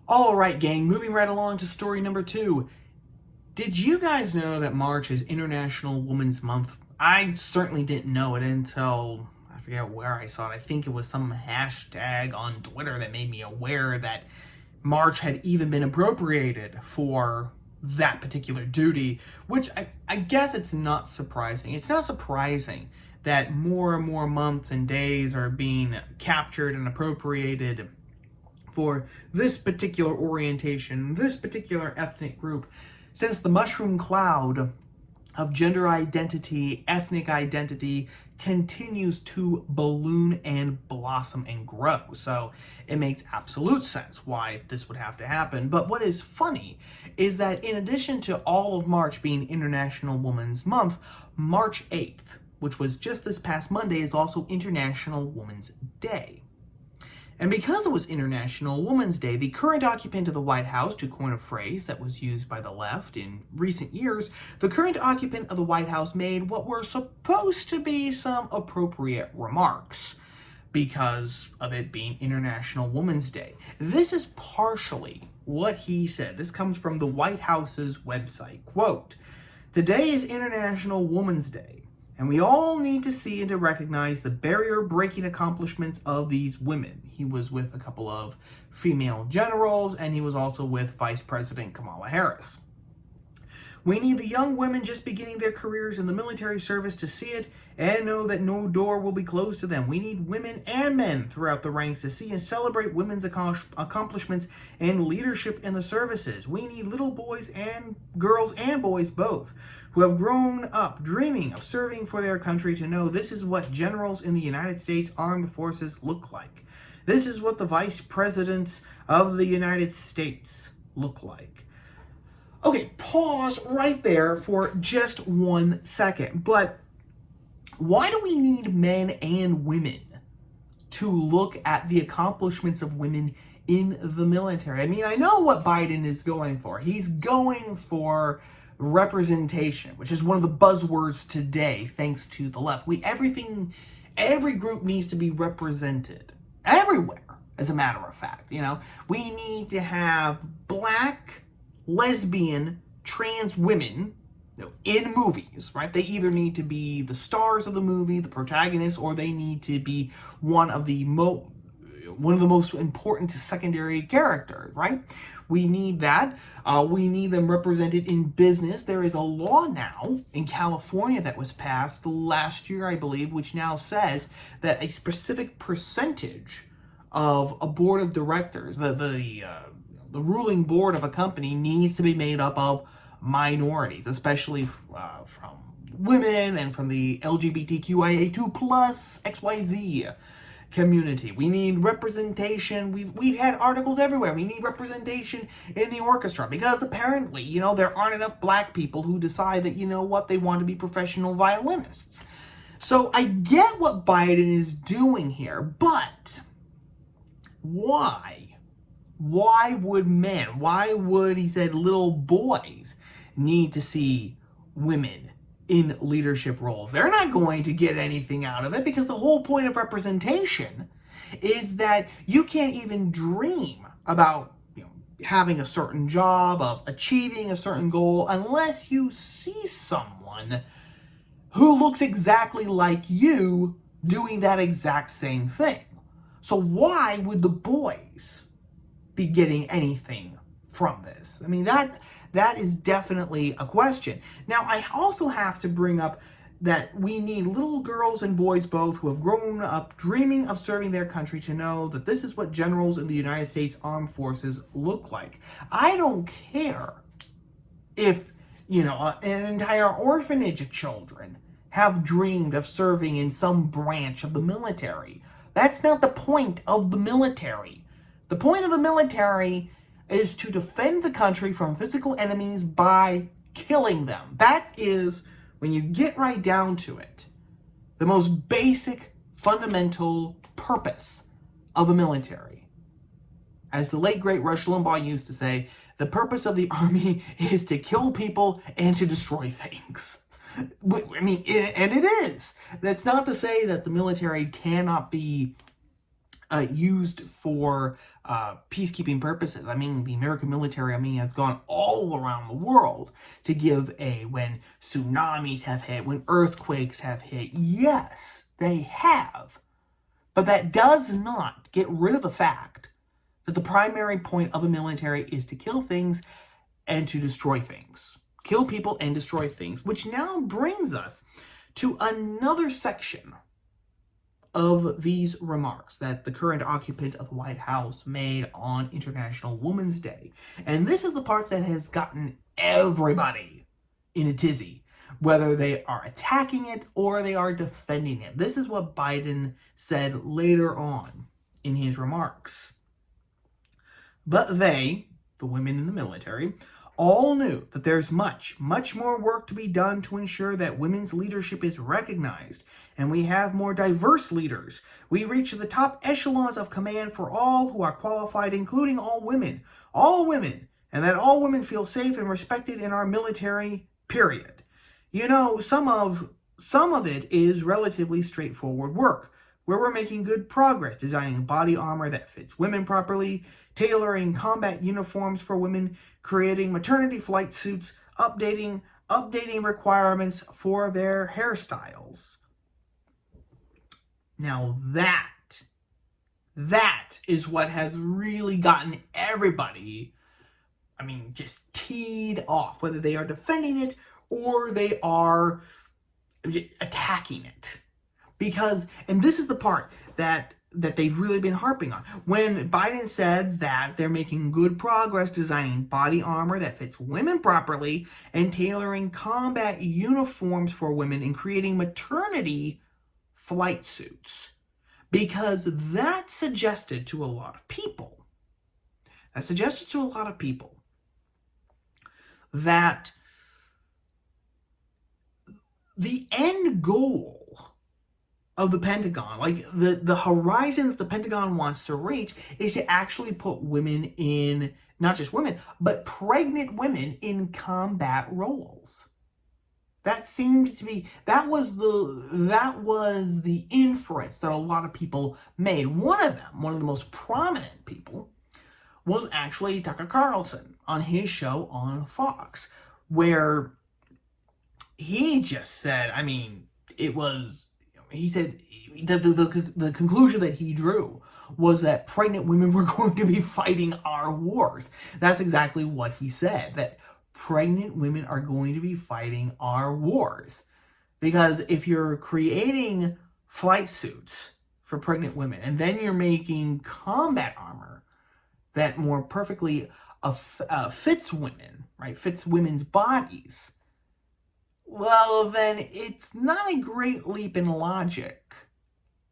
All right, gang, moving right along to story number 2. Did you guys know that March is International Women's Month? I certainly didn't know it until I forget where I saw it. I think it was some hashtag on Twitter that made me aware that March had even been appropriated for that particular duty, which I guess it's not surprising. It's not surprising that more and more months and days are being captured and appropriated for this particular orientation, this particular ethnic group, since the mushroom cloud of gender identity, ethnic identity continues to balloon and blossom and grow. So it makes absolute sense why this would have to happen. But what is funny is that in addition to all of March being International Women's Month, March 8th, which was just this past Monday, is also International Women's Day. And because it was International Women's Day, the current occupant of the White House, to coin a phrase that was used by the left in recent years, the current occupant of the White House made what were supposed to be some appropriate remarks because of it being International Women's Day. This is partially what he said. This comes from the White House's website. Quote, "Today is International Women's Day, and we all need to see and to recognize the barrier-breaking accomplishments of these women." He was with a couple of female generals, and he was also with Vice President Kamala Harris. "We need the young women just beginning their careers in the military service to see it and know that no door will be closed to them. We need women and men throughout the ranks to see and celebrate women's accomplishments and leadership in the services. We need little boys and girls and boys both who have grown up dreaming of serving for their country to know this is what generals in the United States Armed Forces look like. This is what the vice presidents of the United States look like." Okay, pause right there for just 1 second. But why do we need men and women to look at the accomplishments of women in the military? I mean, I know what Biden is going for. He's going for representation, which is one of the buzzwords today, thanks to the left. Every group needs to be represented everywhere, as a matter of fact. We need to have black, lesbian, trans women in movies, right? They either need to be the stars of the movie, the protagonists, or they need to be one of the most important secondary characters, right? We need that. We need them represented in business. There is a law now in California that was passed last year, I believe, which now says that a specific percentage of a board of directors, the ruling board of a company, needs to be made up of minorities, especially from women and from the LGBTQIA2 plus XYZ community. We need representation. We've had articles everywhere. We need representation in the orchestra because apparently, there aren't enough black people who decide that, they want to be professional violinists. So I get what Biden is doing here, but why? Why would men, he said, little boys need to see women in leadership roles? They're not going to get anything out of it because the whole point of representation is that you can't even dream about having a certain job, of achieving a certain goal, unless you see someone who looks exactly like you doing that exact same thing. So why would the boys be getting anything from this? I mean, that is definitely a question. Now, I also have to bring up that we need little girls and boys both who have grown up dreaming of serving their country to know that this is what generals in the United States Armed Forces look like. I don't care if, an entire orphanage of children have dreamed of serving in some branch of the military. That's not the point of the military. The point of the military is to defend the country from physical enemies by killing them. That is, when you get right down to it, the most basic, fundamental purpose of a military. As the late, great Rush Limbaugh used to say, the purpose of the army is to kill people and to destroy things. I mean, and it is. That's not to say that the military cannot be used for peacekeeping purposes. I mean, the American military, has gone all around the world to give aid when tsunamis have hit, when earthquakes have hit. Yes, they have. But that does not get rid of the fact that the primary point of a military is to kill things and to destroy things. Kill people and destroy things, which now brings us to another section of these remarks that the current occupant of the White House made on International Women's Day. And this is the part that has gotten everybody in a tizzy, whether they are attacking it or they are defending it. This is what Biden said later on in his remarks. But they, the women in the military, all knew that there's much, much more work to be done to ensure that women's leadership is recognized and we have more diverse leaders. We reach the top echelons of command for all who are qualified, including all women, and that all women feel safe and respected in our military, period. You know, some of it is relatively straightforward work, where we're making good progress designing body armor that fits women properly, tailoring combat uniforms for women, creating maternity flight suits, updating requirements for their hairstyles. Now that is what has really gotten everybody, just teed off, whether they are defending it or they are attacking it. Because, and this is the part that they've really been harping on. When Biden said that they're making good progress designing body armor that fits women properly and tailoring combat uniforms for women and creating maternity flight suits. Because that suggested to a lot of people that the end goal of the Pentagon, like the horizon that the Pentagon wants to reach, is to actually put women in, not just women, but pregnant women in combat roles. That seemed to be, that was the inference that a lot of people made. One of the most prominent people, was actually Tucker Carlson on his show on Fox, where he just said, he said the conclusion that he drew was that pregnant women were going to be fighting our wars. That's exactly what he said, that pregnant women are going to be fighting our wars. Because if you're creating flight suits for pregnant women, and then you're making combat armor that more perfectly fits women, right? Fits women's bodies. Well, then it's not a great leap in logic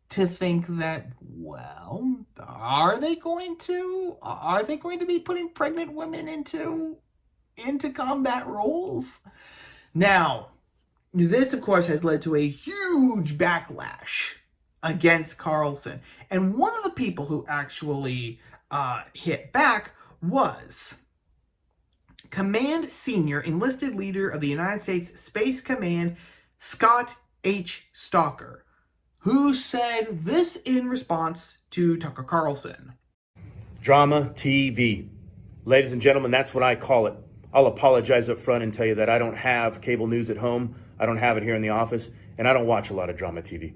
to think that, well, are they going to be putting pregnant women into combat roles? Now, this, of course, has led to a huge backlash against Carlson. And one of the people who actually hit back was Command Senior Enlisted Leader of the United States Space Command, Scott H. Stalker, who said this in response to Tucker Carlson. Drama TV. Ladies and gentlemen, that's what I call it. I'll apologize up front and tell you that I don't have cable news at home. I don't have it here in the office, and I don't watch a lot of drama TV.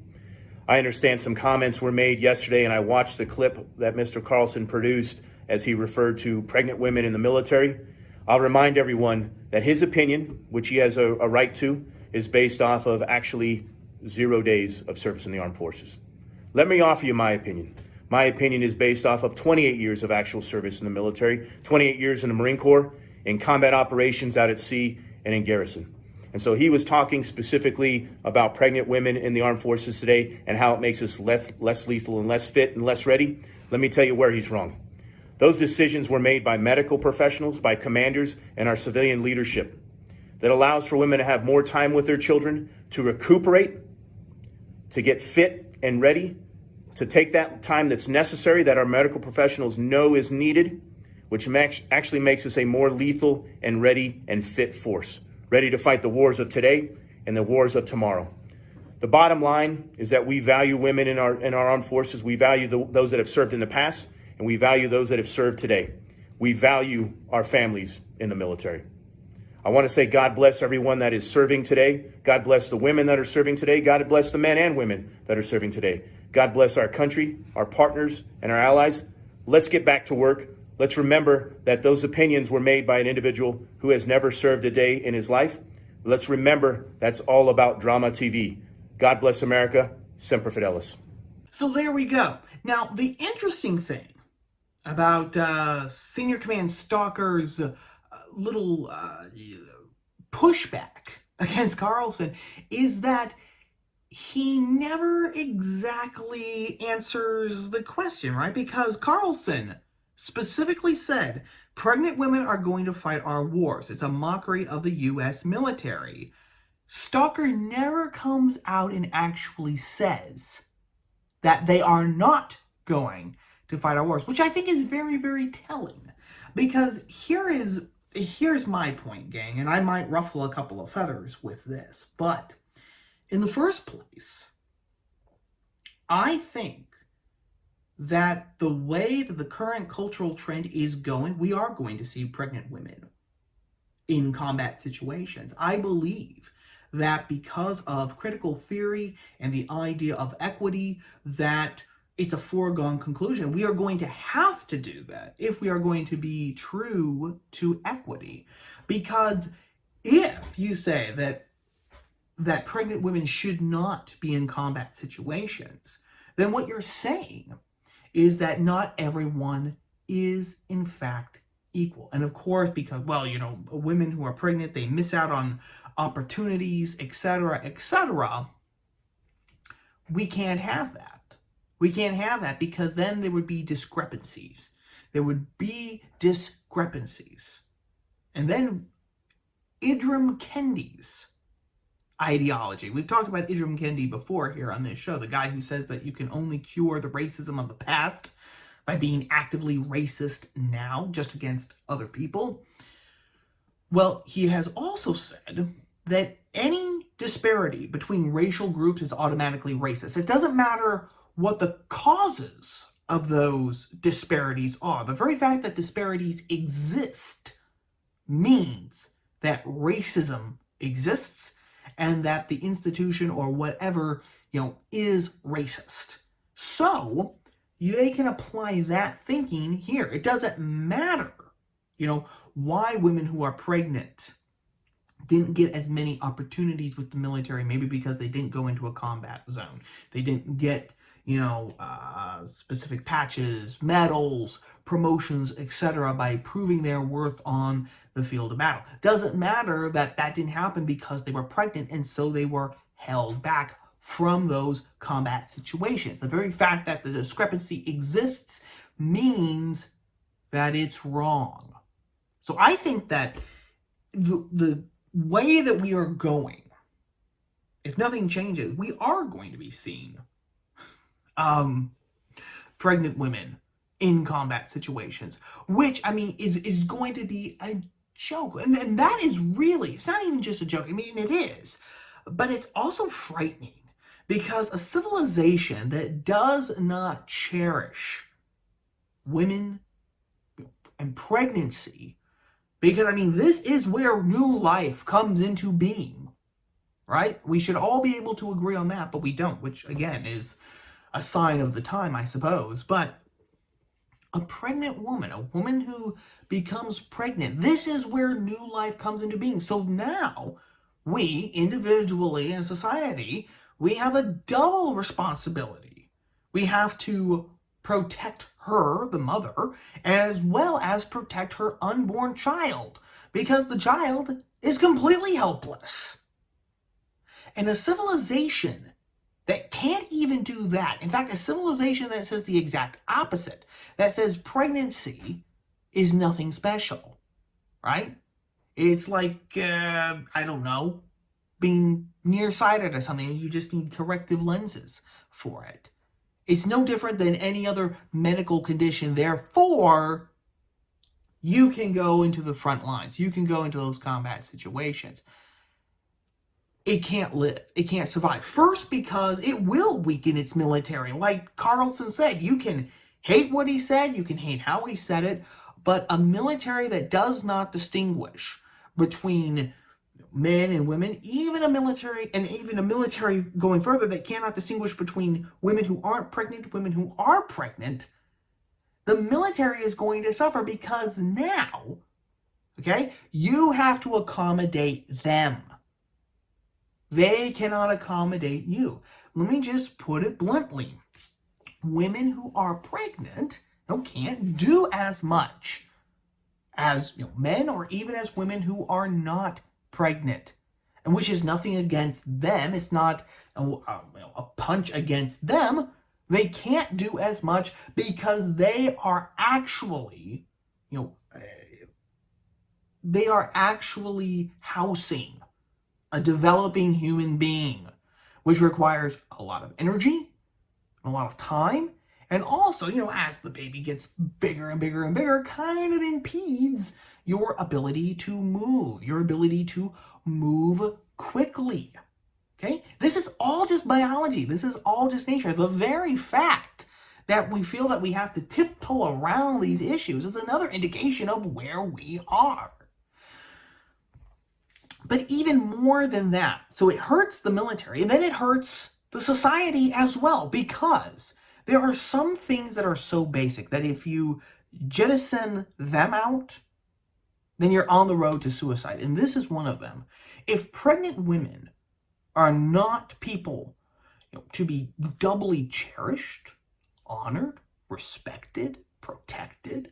I understand some comments were made yesterday, and I watched the clip that Mr. Carlson produced as he referred to pregnant women in the military. I'll remind everyone that his opinion, which he has a right to, is based off of actually 0 days of service in the armed forces. Let me offer you my opinion. My opinion is based off of 28 years of actual service in the military, 28 years in the Marine Corps, in combat operations out at sea and in garrison. And so he was talking specifically about pregnant women in the armed forces today and how it makes us less lethal and less fit and less ready. Let me tell you where he's wrong. Those decisions were made by medical professionals, by commanders, and our civilian leadership that allows for women to have more time with their children, to recuperate, to get fit and ready, to take that time that's necessary that our medical professionals know is needed, which actually makes us a more lethal and ready and fit force, ready to fight the wars of today and the wars of tomorrow. The bottom line is that we value women in our armed forces. We value those that have served in the past, and we value those that have served today. We value our families in the military. I want to say God bless everyone that is serving today. God bless the women that are serving today. God bless the men and women that are serving today. God bless our country, our partners, and our allies. Let's get back to work. Let's remember that those opinions were made by an individual who has never served a day in his life. Let's remember that's all about drama TV. God bless America. Semper Fidelis. So there we go. Now, the interesting thing about Senior Command Stalker's little pushback against Carlson is that he never exactly answers the question, right? Because Carlson specifically said, pregnant women are going to fight our wars. It's a mockery of the U.S. military. Stalker never comes out and actually says that they are not going to fight our wars, which I think is very, very telling. Because here's my point, gang, and I might ruffle a couple of feathers with this, but in the first place, I think that the way that the current cultural trend is going, we are going to see pregnant women in combat situations. I believe that because of critical theory and the idea of equity, that it's a foregone conclusion. We are going to have to do that if we are going to be true to equity. Because if you say that pregnant women should not be in combat situations, then what you're saying is that not everyone is in fact equal. And of course, because, well, women who are pregnant, they miss out on opportunities, etc., etc. We can't have that. We can't have that because then there would be discrepancies. There would be discrepancies. And then Idrim Kendi's ideology. We've talked about Idrim Kendi before here on this show, the guy who says that you can only cure the racism of the past by being actively racist now, just against other people. Well, he has also said that any disparity between racial groups is automatically racist. It doesn't matter what the causes of those disparities are. The very fact that disparities exist means that racism exists and that the institution or whatever, is racist. So they can apply that thinking here. It doesn't matter, why women who are pregnant didn't get as many opportunities with the military, maybe because they didn't go into a combat zone. They didn't get, specific patches, medals, promotions, etc. by proving their worth on the field of battle. Doesn't matter that didn't happen because they were pregnant and so they were held back from those combat situations. The very fact that the discrepancy exists means that it's wrong. So I think that the way that we are going, if nothing changes, we are going to be seeing pregnant women in combat situations, which, is going to be a joke. And that is really, it's not even just a joke. It is. But it's also frightening because a civilization that does not cherish women and pregnancy, because, this is where new life comes into being, right? We should all be able to agree on that, but we don't, which, again, is a sign of the time, I suppose. But a pregnant woman, a woman who becomes pregnant, this is where new life comes into being. So now, we, individually in society, we have a double responsibility. We have to protect her, the mother, as well as protect her unborn child, because the child is completely helpless. And a civilization that can't even do that, in fact, a civilization that says the exact opposite, that says pregnancy is nothing special, right? It's like, being nearsighted or something, and you just need corrective lenses for it. It's no different than any other medical condition. Therefore, you can go into the front lines. You can go into those combat situations. it can't live. It can't survive. First, because it will weaken its military. Like Carlson said, you can hate what he said, you can hate how he said it, but a military that does not distinguish between men and women, even a military going further that cannot distinguish between women who aren't pregnant, women who are pregnant, the military is going to suffer because now, okay, you have to accommodate them. They cannot accommodate you. Let me just put it bluntly. Women who are pregnant can't do as much as men, or even as women who are not pregnant, and which is nothing against them. It's not a punch against them. They can't do as much because they are actually, housing a developing human being, which requires a lot of energy, a lot of time, and also, as the baby gets bigger and bigger and bigger, kind of impedes your ability to move, quickly. Okay? This is all just biology. This is all just nature. The very fact that we feel that we have to tiptoe around these issues is another indication of where we are. But even more than that, so it hurts the military, and then it hurts the society as well, because there are some things that are so basic that if you jettison them out, then you're on the road to suicide. And this is one of them. If pregnant women are not people to be doubly cherished, honored, respected, protected,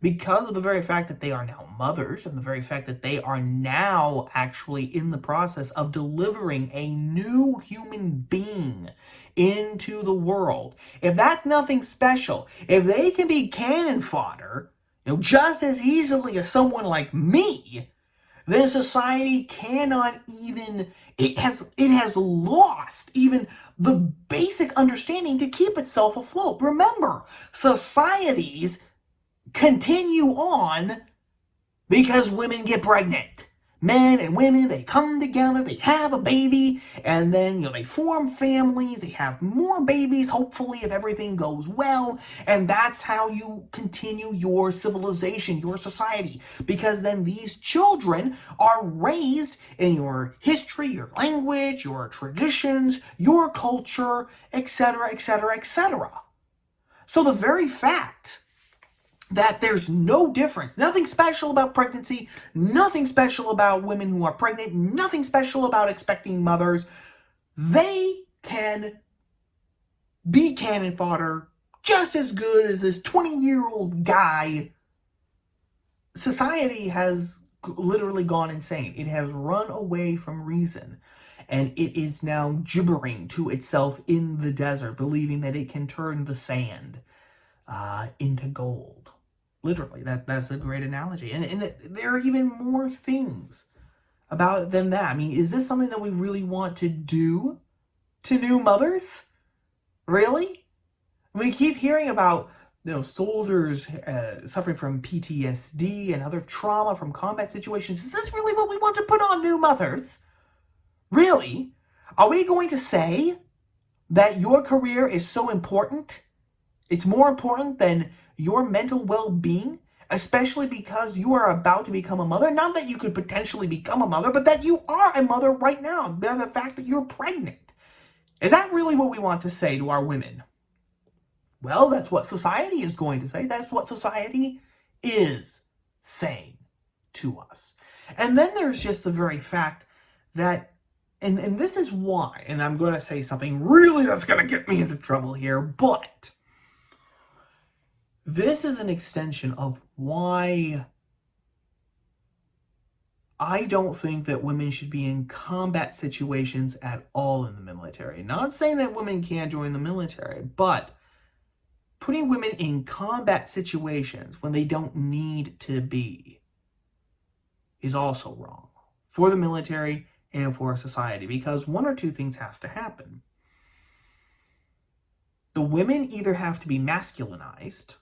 because of the very fact that they are now mothers, and the very fact that they are now actually in the process of delivering a new human being into the world. If that's nothing special, if they can be cannon fodder, just as easily as someone like me, then society cannot even, it has lost even the basic understanding to keep itself afloat. Remember, societies continue on because women get pregnant. Men and women, they come together, they have a baby, and then they form families, they have more babies, hopefully, if everything goes well, and that's how you continue your civilization, your society, because then these children are raised in your history, your language, your traditions, your culture, etc., etc., etc. So the very fact that there's no difference, nothing special about pregnancy, nothing special about women who are pregnant, nothing special about expecting mothers, they can be cannon fodder just as good as this 20-year-old guy. Society has literally gone insane. It has run away from reason, and it is now gibbering to itself in the desert, believing that it can turn the sand into gold. Literally, that's a great analogy. And there are even more things about it than that. I mean, is this something that we really want to do to new mothers? Really? We keep hearing about soldiers suffering from PTSD and other trauma from combat situations. Is this really what we want to put on new mothers? Really? Are we going to say that your career is so important? It's more important than your mental well-being, especially because you are about to become a mother. Not that you could potentially become a mother, but that you are a mother right now. The fact that you're pregnant. Is that really what we want to say to our women? Well, that's what society is going to say. That's what society is saying to us. And then there's just the very fact that, and this is why, and I'm going to say something really that's going to get me into trouble here, but this is an extension of why I don't think that women should be in combat situations at all in the military. Not saying that women can't join the military, but putting women in combat situations when they don't need to be is also wrong for the military and for society, because one or two things has to happen. The women either have to be masculinized,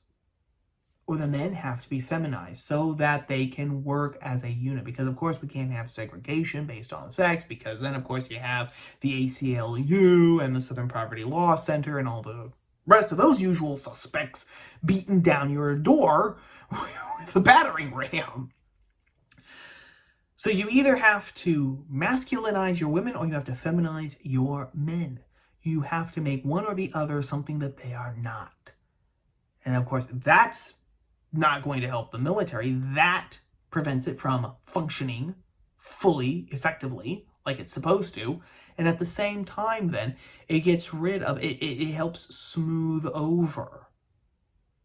or the men have to be feminized so that they can work as a unit. Because, of course, we can't have segregation based on sex, because then, of course, you have the ACLU and the Southern Poverty Law Center and all the rest of those usual suspects beating down your door with a battering ram. So you either have to masculinize your women or you have to feminize your men. You have to make one or the other something that they are not. And of course, that's not going to help the military. That prevents it from functioning fully, effectively, like it's supposed to. And at the same time, then, it gets rid of, it helps smooth over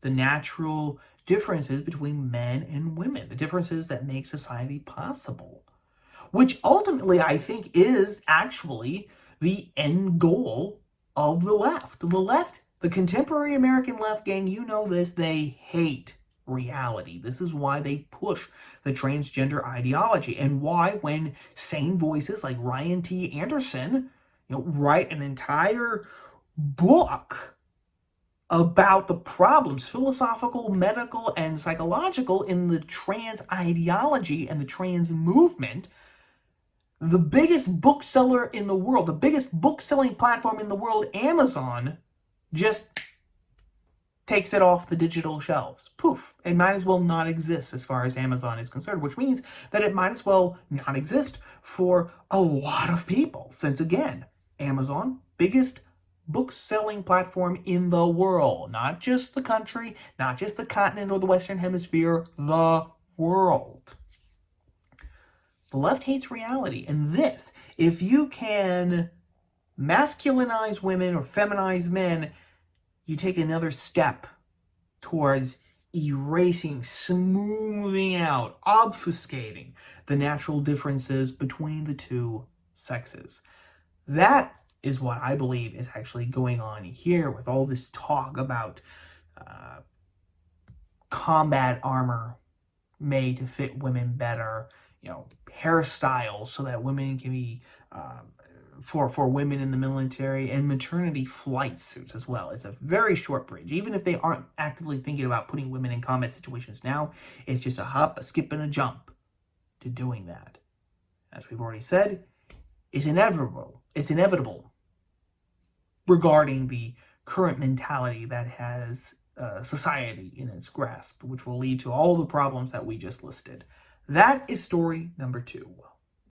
the natural differences between men and women, the differences that make society possible, which ultimately I think is actually the end goal of the left. The left, the contemporary American left, gang, you know this, they hate reality. This is why they push the transgender ideology, and why when sane voices like Ryan T. Anderson, write an entire book about the problems, philosophical, medical, and psychological, in the trans ideology and the trans movement, the biggest bookseller in the world, the biggest book-selling platform in the world, Amazon, just takes it off the digital shelves. Poof. It might as well not exist as far as Amazon is concerned, which means that it might as well not exist for a lot of people. Since, again, Amazon, biggest book-selling platform in the world. Not just the country, not just the continent or the Western Hemisphere, the world. The left hates reality. And this, if you can masculinize women or feminize men, you take another step towards erasing, smoothing out, obfuscating the natural differences between the two sexes. That is what I believe is actually going on here with all this talk about combat armor made to fit women better, hairstyles so that women can be, for women in the military, and maternity flight suits as well. It's a very short bridge. Even if they aren't actively thinking about putting women in combat situations now, it's just a hop, a skip, and a jump to doing that. As we've already said, it's inevitable. It's inevitable regarding the current mentality that has society in its grasp, which will lead to all the problems that we just listed. That is story number 2.